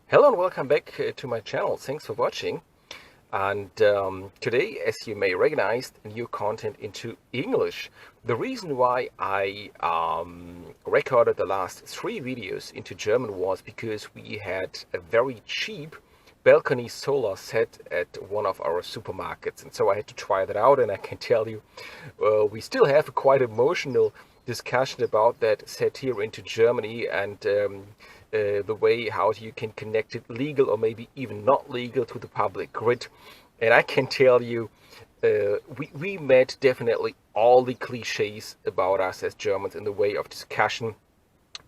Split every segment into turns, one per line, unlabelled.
Hello and welcome back to my channel. Thanks for watching. And today, as you may recognize, new content into English. The reason why I recorded the last 3 videos into German was because we had a very cheap balcony solar set at one of our supermarkets, and so I had to try that out. And I can tell you, we still have a quite emotional discussion about that set here into Germany, and the way how you can connect it legal or maybe even not legal to the public grid. And I can tell you, we met definitely all the cliches about us as Germans in the way of discussion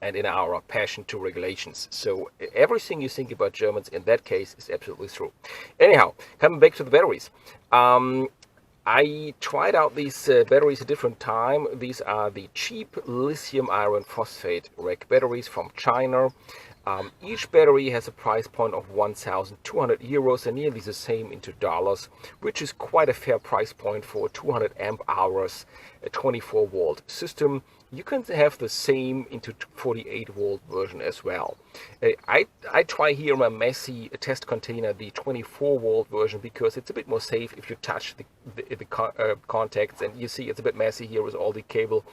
and in our passion to regulations. So everything you think about Germans in that case is absolutely true. Anyhow, coming back to the batteries. I tried out these batteries a different time. These are the cheap lithium iron phosphate rack batteries from China. Each battery has a price point of 1,200 euros and nearly the same into dollars, which is quite a fair price point for a 200 amp hours, a 24 volt system. You can have the same into 48 volt version as well. I try here my messy test container, the 24 volt version, because it's a bit more safe if you touch the contacts, and you see it's a bit messy here with all the cable,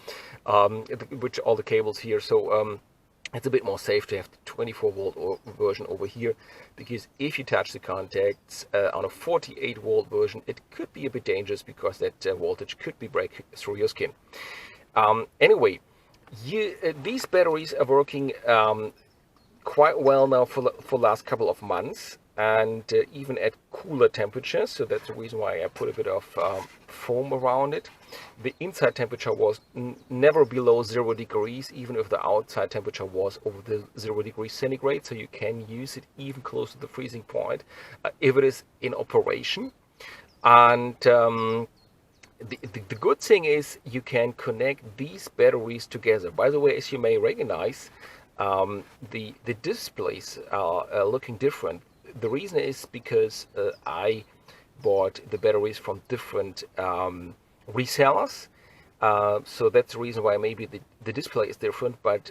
which all the cables here. So it's a bit more safe to have the 24 volt version over here, because if you touch the contacts on a 48 volt version, it could be a bit dangerous because that voltage could be break through your skin. Anyway, these batteries are working quite well now for the last couple of months, and even at cooler temperatures. So that's the reason why I put a bit of foam around it. The inside temperature was never below 0 degrees, even if the outside temperature was over the 0 degrees centigrade. So you can use it even close to the freezing point if it is in operation. And the good thing is you can connect these batteries together. By the way, as you may recognize, the displays are looking different. The reason is because I bought the batteries from different resellers. So that's the reason why maybe the display is different, but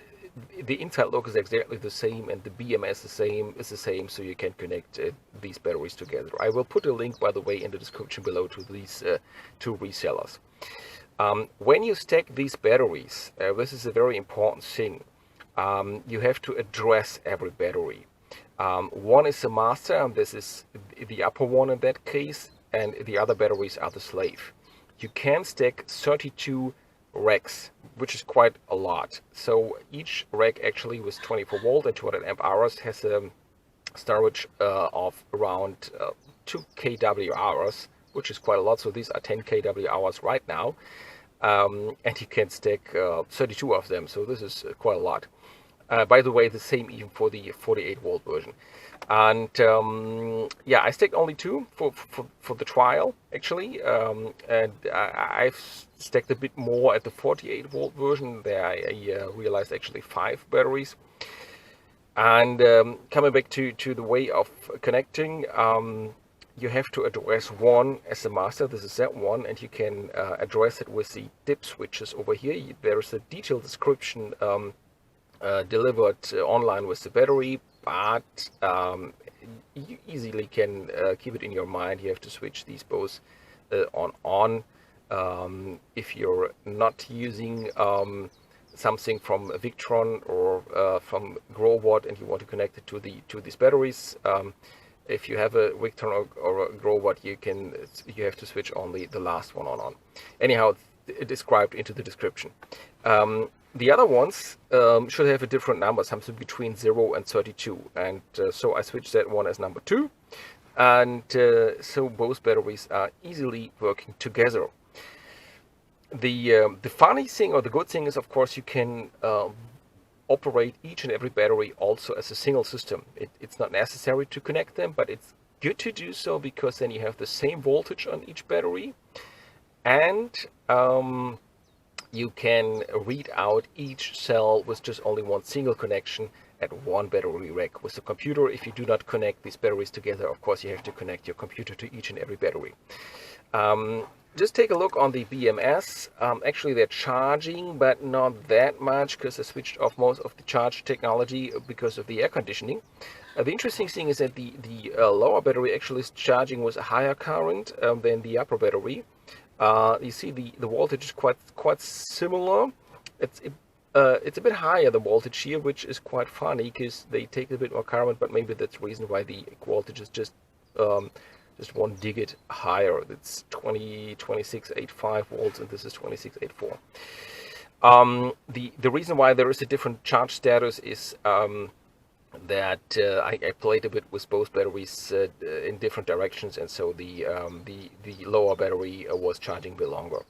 the inside look is exactly the same, and the BMS is the same, so you can connect these batteries together. I will put a link, by the way, in the description below to these 2 resellers. When you stack these batteries, this is a very important thing. You have to address every battery. One is the master, and this is the upper one in that case, and the other batteries are the slave. You can stack 32 racks, which is quite a lot. So each rack actually with 24 volt and 200 amp hours has a storage of around 2 kW hours, which is quite a lot. So these are 10 kW hours right now, and you can stack 32 of them. So this is quite a lot. By the way, the same even for the 48 volt version. And yeah, I stacked only 2 for the trial actually, and I've stacked a bit more at the 48 volt version. There I realized actually 5 batteries. And coming back to the way of connecting, you have to address one as the master. This is that one, and you can address it with the dip switches over here. There's a detailed description delivered online with the battery, but you easily can keep it in your mind. You have to switch these both on. If you're not using something from Victron or from Growwatt and you want to connect it to these batteries, if you have a Victron or a Growwatt, you have to switch only the last one on. Anyhow, described into the description. The other ones should have a different number, something between 0 and 32, and so I switched that one as number 2, and so both batteries are easily working together. The funny thing, or the good thing, is of course you can operate each and every battery also as a single system. It's not necessary to connect them, but it's good to do so, because then you have the same voltage on each battery, and you can read out each cell with just only one single connection at one battery rack. With the computer, if you do not connect these batteries together, of course you have to connect your computer to each and every battery. just take a look on the BMS. Actually, they're charging, but not that much because I switched off most of the charge technology because of the air conditioning. The interesting thing is that the lower battery actually is charging with a higher current than the upper battery. You see the voltage is quite similar. It's a bit higher, the voltage here, which is quite funny because they take a bit more current, but maybe that's the reason why the voltage is just one digit higher. It's 26.85 volts, and this is 26.84. The reason why there is a different charge status is that I played a bit with both batteries in different directions, and so the lower battery was charging a bit longer.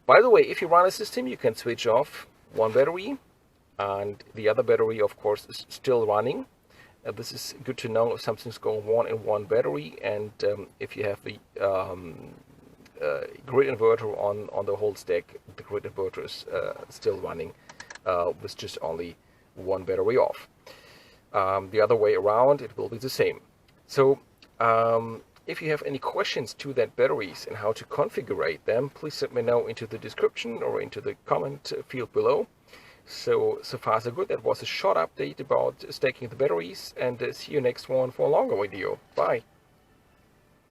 By the way, if you run a system, you can switch off one battery, and the other battery, of course, is still running. This is good to know if something's going on in one battery, and if you have the grid inverter on the whole stack, the grid inverter is still running with just only one battery off. The other way around, it will be the same. So if you have any questions to that batteries and how to configure them, please let me know into the description or into the comment field below. So far so good. That was a short update about stacking the batteries, and see you next one for a longer video. Bye.